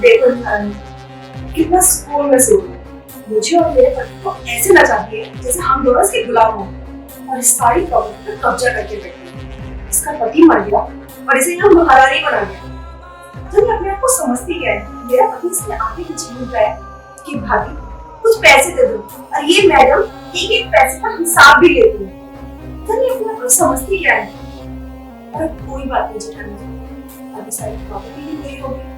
देखो निहाल, कितना सुकून में सो रही है। मुझे और मेरे पति को ऐसे नचाती है जैसे हम दोनों इसके गुलाम हो और इस सारी प्रॉपर्टी पर कब्जा करके बैठी है। इसका पति मर गया और इसे यहाँ महारानी बना दिया। तो ये अपने आप को समझती क्या है? मेरा पति इसके आगे पीछे घूम रहा है कि भाभी कुछ पैसे दे दो, और ये मैडम एक एक पैसे का हिसाब भी लेती है। तो ये अपने आप को समझती क्या है? अरे कोई बात नहीं जेठानी, अभी सारी प्रॉपर्टी भी मेरी होगी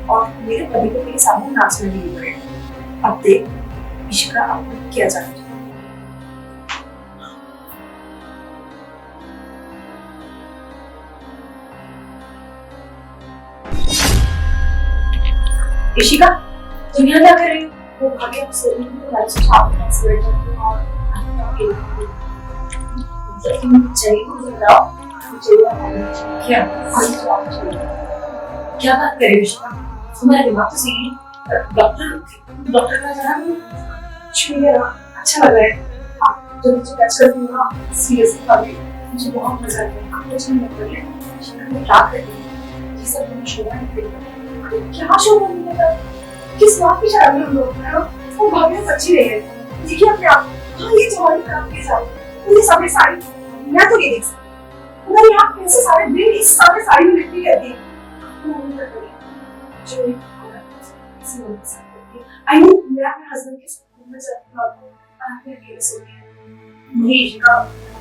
और मेरे पति को मेरे सामने नाचने भी पड़ेगा। अब देख इश्का आपको क्या जाने। इशिका, तुम यहाँ क्या कर रही हो? वो भाभी आप सोने को लाइट छाप रहे हैं स्वेटर और चाहिए मुझे बताओ, क्या क्या बात कर रही हो इशिका? तुम्हारा दिमाग तो सही है। डॉक्टर का जरा कुछ नहीं है ना, अच्छा लग रहा है। आप जो मुझे टच करती हो ना, सीरियसली भाभी मुझे बहुत मजा आता है। आप कुछ नहीं लग रही है, इशिका मैं क्या कर रही हूँ? ये सब मुझे शोभा नहीं देगा। क्या शोभा नहीं देगा? किस बात की शादी हम लोग हैं? वो भाभी सच्ची नहीं है। देखिए अपने आप, हाँ ये जवानी खराब के साथ ये सारे साड़ी मैं तो नहीं देख सकती। अगर ये आप कैसे सारे दिन इस सारे साड़ी में लिपटी रहती है, जो आई नो मैं अपने हस्बैंड के साथ घूमना चाहती हूँ, आपने अकेले सोती है। नहीं इशिका,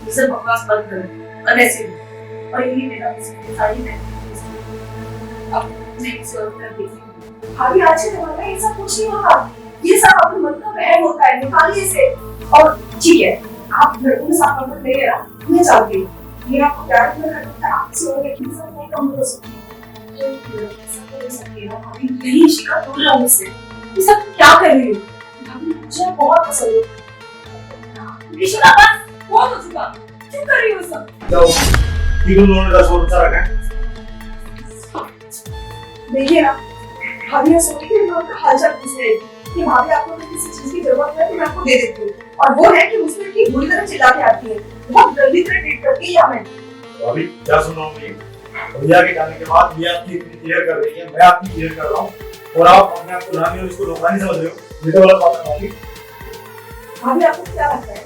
ये सब बकवास बंद करो और ऐसे और यही मेरा साड़ी मैं अब नहीं सर्व कर देती हूँ। भाभी आज के जमाने में ये सब कुछ नहीं होता, ये सब अपने मन का वहम होता है, निकालिए इसे। और ठीक है, आप लड़कों में साफ नंबर ले रहा, मैं चाहती हूँ ये आपको प्यार में करता है, आप सोने के लिए सब नहीं कम हो सकती भाभी। नहीं इशिका, दूर रहो मुझसे। ये सब क्या कर रही हो भाभी? मुझे बहुत पसंद है। इशिका बस बहुत हो चुका, क्यों कर रही हो सब? जाओ, तीनों लोगों ने 10 और बचा रखा है। देखिए ना भाभी ने सोची कि मैं उनका हालचाल पूछ रही थी कि भाभी आपको किसी चीज की जरूरत है तो मैं आपको दे देती हूँ, और वो है कि उसमें की बुरी तरह चिल्ला के आती है, बहुत गंदी तरह ट्रीट करती है हमें। अभी क्या सुन रहा हूँ मैं? भैया के जाने के बाद ये आपकी इतनी केयर कर रही है, मैं आपकी केयर कर रहा हूँ और आप अपने आप को रानी और इसको रोका नहीं समझ रहे हो। ये तो गलत बात है भाभी। भाभी आपको क्या लगता है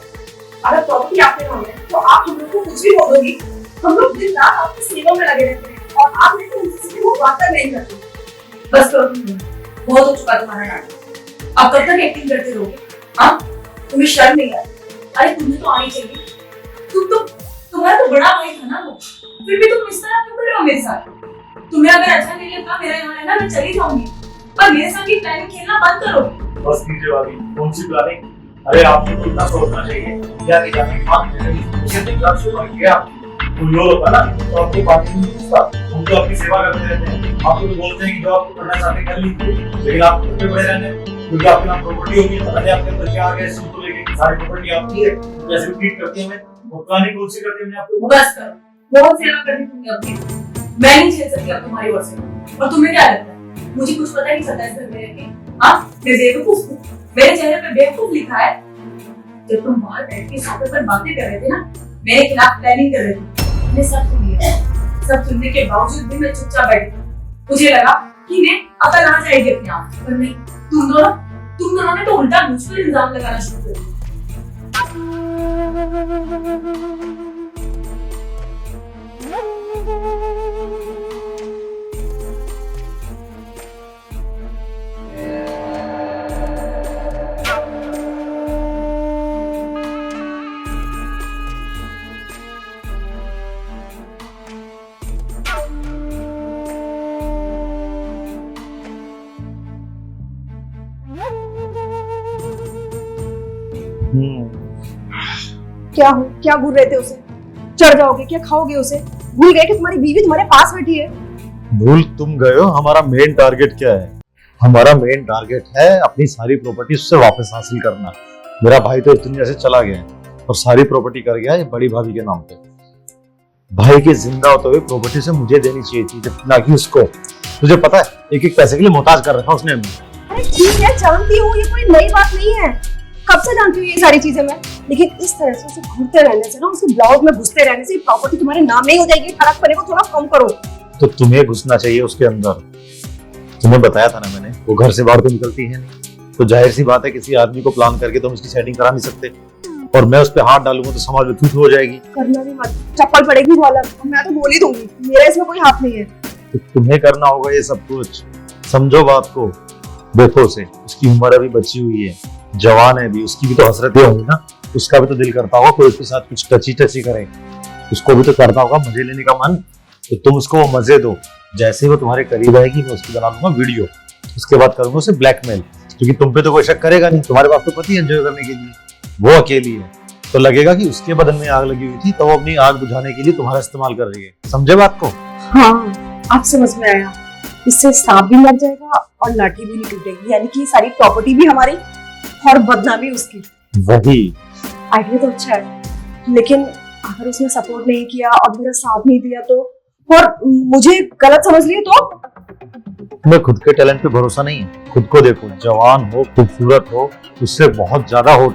अगर प्रॉपर्टी आपके नाम है तो आप हम लोग को कुछ भी बोल दोगी? हम लोग दिन रात आपकी सेवा में लगे रहते हैं और आप मेरे को उनसे वो बात नहीं करते। बस करो, बहुत हो चुका तुम्हारा नाटक। अब कब तक एक्टिंग करते रहोगे? हाँ, तुम्हें शर्म नहीं आती? अरे तुम्हें तो आनी चाहिए। तुम्हारा तो बड़ा भाई था ना वो, फिर भी तुम इस तरह क्यों कर रहे हो मेरे साथ? तुम्हें अगर अच्छा नहीं लगता मेरा यहाँ रहना, मैं चली जाऊंगी, पर मेरे साथ ये प्लानिंग खेलना बंद करो। बस कीजिए भाभी, कौन सी प्लानिंग? अरे आपको तो इतना सोचना चाहिए। भैया के जाने के बाद मुझे देखना शुरू किया कोई और होता ना तो आपको बात नहीं पूछता, हम तो अपनी सेवा करते रहते हैं। आप तो बोलते हैं कि जो आपको करना चाहते कर लीजिए, लेकिन आप खुद पे बड़े रहने क्योंकि आपके नाम प्रॉपर्टी होगी, पहले आपके बच्चे आ गए इसको तो लेके सारी प्रॉपर्टी आपकी है, कैसे ट्रीट करते हैं हमें, वो प्लानिंग कौन सी करते हैं आपको? बस करो, बहुत सेवा करनी तुमने अपनी, मैं नहीं झेल सकती अब तुम्हारी ओर से। और तुम्हें क्या लगता है मुझे कुछ पता नहीं चलता इस घर में रह के? हाँ, मैं बेवकूफ हूँ? मेरे चेहरे पे बेवकूफ लिखा है। जब तुम बाहर बैठ के साथ पर बातें कर रहे थे ना, मेरे खिलाफ प्लानिंग कर रहे थे, मैंने सब सुन लिया। सब सुनने के बावजूद भी मैं चुपचाप बैठी। मुझे लगा कि मैं अकल आ जाएगी अपने आप, पर नहीं, तुम दोनों ने तो उल्टा मुझ पर इल्जाम लगाना शुरू कर दिया। क्या भूल रहे थे उसे? चढ़ जाओगे क्या? खाओगे उसे? भूल गए कि तुम्हारी बीवी तुम्हारे पास बैठी है? भूल तुम गए हो। हमारा मेन टारगेट क्या है? हमारा मेन टारगेट है अपनी सारी प्रॉपर्टी उससे वापस हासिल करना। मेरा भाई तो इस दुनिया से चला गया और सारी प्रॉपर्टी कर गया है बड़ी भाभी के नाम पे। भाई के जिंदा होते हुए प्रॉपर्टी से मुझे देनी चाहिए थी, ना कि उसको। तुझे पता है एक एक पैसे के लिए मोहताज कर रखा उसने हमें। अरे ठीक है, जानती हूँ, ये कोई नई बात नहीं है, कब से जानती हूँ ये सारी चीजें मैं, लेकिन इस तरह से उसे घूरते रहने से ना, उसके ब्लाउज में घुसते रहने से प्रॉपर्टी तुम्हारे नाम नहीं हो जाएगी। फर्क पड़ेगा, थोड़ा कम करो। तो तुम्हें घुसना चाहिए उसके अंदर। तुम्हें बताया था ना मैंने, वो घर से बाहर तो निकलती है नहीं, तो जाहिर सी बात है किसी आदमी को प्लान करके तुम उसकी सेटिंग करा नहीं सकते। और मैं उस पर हाथ डालूंगा तो समाज में थू हो जाएगी। करना भी मत, चप्पल पड़ेगी वो अलग, मैं तो बोल ही दूंगी, मेरा इसमें कोई हाथ नहीं है। तो तुम्हें करना होगा ये सब कुछ, समझो बात को। देखो उसे, उसकी उम्र अभी बची हुई है, जवान है अभी, उसकी भी तो हसरतें होंगी ना, उसका भी तो दिल करता होगा कोई उसके साथ कुछ टची टची करे, उसको भी तो करता होगा मजे लेने का मन। तो तुम उसको वो मजे दो, जैसे ही वो तुम्हारे करीब आएगी मैं उसकी बना दूंगा वीडियो, उसके बाद करूंगा उसे ब्लैकमेल, क्योंकि तुम पे तो कोई शक करेगा नहीं, तुम्हारे पास तो पति है एंजॉय करने के लिए, वो अकेली है, तो लगेगा कि उसके बदन में आग लगी हुई थी तो वो अपनी आग बुझाने के लिए तुम्हारा इस्तेमाल कर रही है। समझे बात को? हाँ, आप समझ में आया, इससे सांप भी मर जाएगा और लाठी भी नहीं टूटेगी, यानी कि सारी प्रॉपर्टी भी हमारी और बदनामी उसकी। वही आइडिया तो अच्छा है, लेकिन अगर उसने सपोर्ट नहीं किया और मेरा साथ नहीं दिया तो, और मुझे गलत समझ लिया तो? तुम्हें खुद के टैलेंट पे भरोसा नहीं है? खुद को देखो, जवान हो, खूबसूरत हो, उससे बहुत ज्यादा हो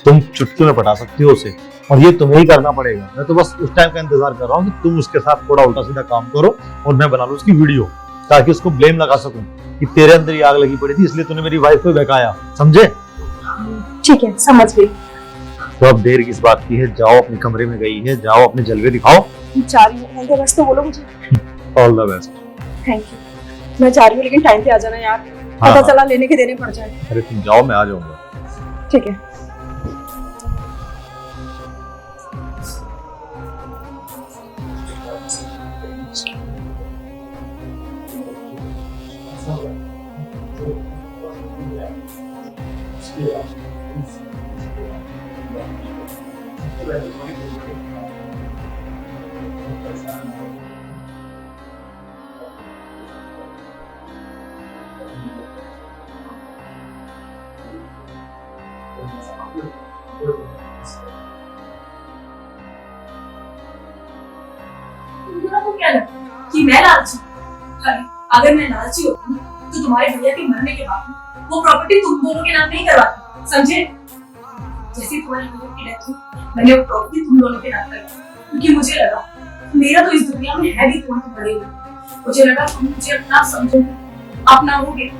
तुम चुटकी में पटा सकती हो उसे, और ये तुम्हें ही करना पड़ेगा। मैं तो बस उस टाइम का इंतजार कर रहा हूँ कि तुम उसके साथ थोड़ा उल्टा सीधा काम करो और मैं बना लूँ उसकी वीडियो, ताकि उसको ब्लेम लगा सकूं कि तेरे अंदर ही आग लगी पड़ी थी इसलिए तूने मेरी वाइफ को बहकाया। समझे? ठीक है, समझ गई। तो अब देर किस बात की है, जाओ अपने कमरे में गई है, जाओ अपने जलवे दिखाओ। जा रही हूँ, तो बस तो बोलो मुझे। All the best. Thank you. मैं जा रही हूँ, लेकिन टाइम पे आ जाना यार, हाँ, पता चला लेने के देने पड़ जाए। अरे तुम जाओ, मैं आ जाऊंगा। ठीक है। तुमको क्या लगता कि मैं लालची? अरे अगर मैं लालची होती तो तुम्हारे भैया के मरने के बाद वो प्रॉपर्टी तुम दोनों के नाम नहीं करवाती, समझे? जैसे तुम्हारे भैया की डेथ हुई, मैंने वो प्रॉपर्टी तुम दोनों के नाम करवाई, क्योंकि मुझे लगा मेरा तो इस दुनिया में है भी तुम्हारे बड़े लोग। मुझे लगा तुम मुझे अपना समझोगे, अपनाओगे,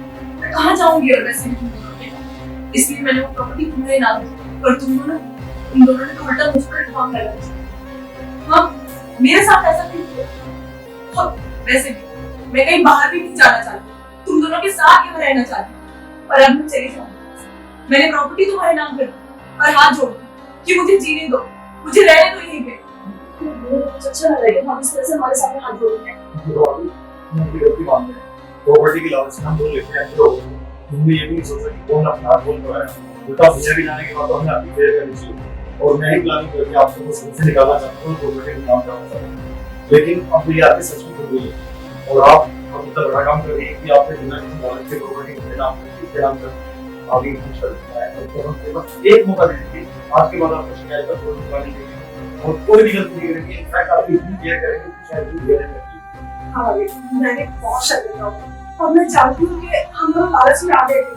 मैं कहाँ जाऊंगी और वैसे भी तुम दोनों के नाम। इसलिए मैंने वो प्रॉपर्टी तुम्हारे नाम की, पर तुम दोनों ने तो उल्टा मुझ पर इल्जाम लगाया। हाँ, मेरे साथ ऐसा क्यों किया? वैसे भी मैं कहीं बाहर भी नहीं जाना चाहती, तुम दोनों के साथ ही रहना चाहती, पर अब मैं चली जाऊंगी। मैंने प्रॉपर्टी तुम्हारे नाम कर दी और हाथ जोड़ कि मुझे जीने दो, मुझे रहने दो यहीं पे। मुझे अच्छा लग रहा है हम इस तरह से हमारे सामने हाथ जोड़ रहे हैं। प्रॉपर्टी की लालच हम लोग लेते हैं, तो तुम भी ये भी नहीं सोच सकती कौन अपना बोल रहा है। बेटा भैया भी जाने के बाद तो हमें अपनी फेयर करनी चाहिए, और मैं ही प्लानिंग करके आपको वो से निकालना चाहता हूँ, प्रॉपर्टी का काम करना चाहता हूँ। लेकिन अब ये आपकी सच में हो गई है और आप अब इतना बड़ा काम कर रही है कि आपने बिना किसी लालच के प्रॉपर्टी के नाम पर आगे कुछ कर रहा है। तो हम बस एक मौका दे दीजिए, आज के बाद आपको शिकायत का कोई मौका नहीं देंगे और कोई भी गलती नहीं करेंगे। इनफैक्ट आप इतनी केयर करेंगे कि शायद भी देने लगे। हाँ, मैंने बहुत शर्मिंदा हूँ और मैं चाहती हूँ कि हम लोग लालच में आ गए थे,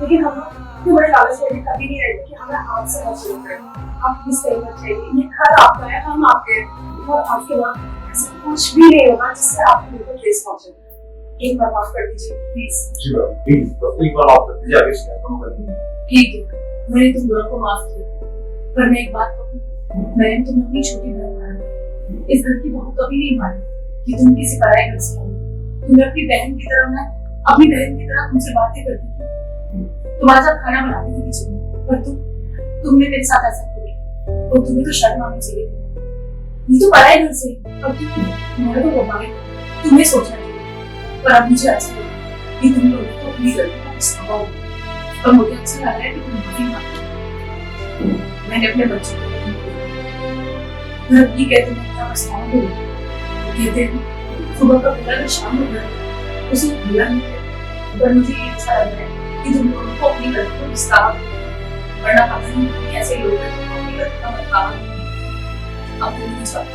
लेकिन हम लोग तुम्हारे लालच में कभी नहीं रहे कि हमें आपसे मत शुरू करें। आप प्लीज कहीं मत जाइए, ये घर आपका है, हम आपके, और आपके बाद ऐसा कुछ भी नहीं होगा जिससे आपको बिल्कुल ठेस पहुंचे। एक बार माफ कर दीजिए प्लीज। जी मैम, प्लीज बस एक बार माफ कर दीजिए, आगे शिकायत कम कर दीजिए। ठीक है, मैंने तुम दोनों को माफ किया, पर मैं एक बात कहूँ, मैंने तुम्हें अपनी छोटी बहन माना, इस घर की बहू कभी नहीं मानी कि तुम किसी पराये घर से आई। तुम्हें अपनी बहन की तरह, मैं अपनी बहन की तरह तुमसे बातें करती थी, तुम्हारे साथ खाना बनाती थी किचन में, पर तुमने मेरे साथ ऐसा किया और तुम्हें तो शर्म आनी चाहिए थी। ये तो पराये घर से, और तुम्हारा तो वो है, तुम्हें सोचना चाहिए। पर अब मुझे अच्छा लगा कि तुम लोगों को अपनी गलती का पछतावा हो, और मुझे अच्छा लग रहा है कि तुम माफी मांगो। मैंने अपने बच्चों को घर की कहते हैं क्या पछतावा हो, कहते हैं सुबह का पूरा शाम हो गया उसे भूला नहीं है। पर मुझे ये अच्छा लग रहा है कि तुम लोगों को अपनी गलती को पछतावा हो, वरना पता नहीं कैसे लोग अपनी गलती का पछतावा अब तुम नहीं चाहते।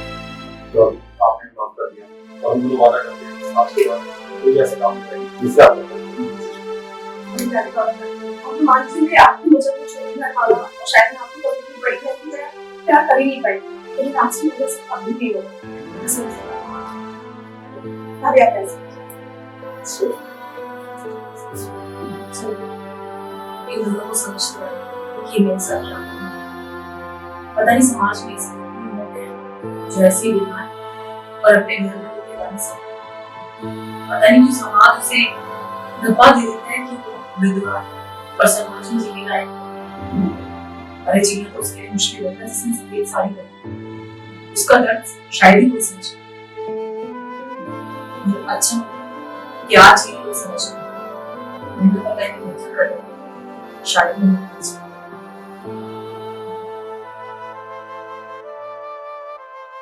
तो आपने माफ कर दिया और हम लोग वादा करते हैं आज के बाद कोई ऐसा काम नहीं करेंगे जिससे आपको और मान लीजिए आपकी मुझे कुछ नहीं कर पाऊंगा और शायद मैं आपको कभी भी बड़ी बहन की तरह प्यार कर ही नहीं पाई, लेकिन आज की वजह से कभी भी होगा। अब याद है चल इन दोनों को समझते हैं कि मेरे साथ क्या होना है। पता नहीं समाज में ऐसे कितने लोग हैं जो ऐसे बीमार और अपने घर में होते बन सकते। पता नहीं क्यों समाज उसे धप्पा दे देता है कि वो विधवा है और समाज में जीने लायक है। अरे जीना तो उसके लिए मुश्किल होता है जिसने सफेद साड़ी पहनी है। उसका दर्द शायद ही कोई समझे। मुझे अच्छा क्या चीज कोई समझ नहीं। मुझे पता है कि मुझे शायद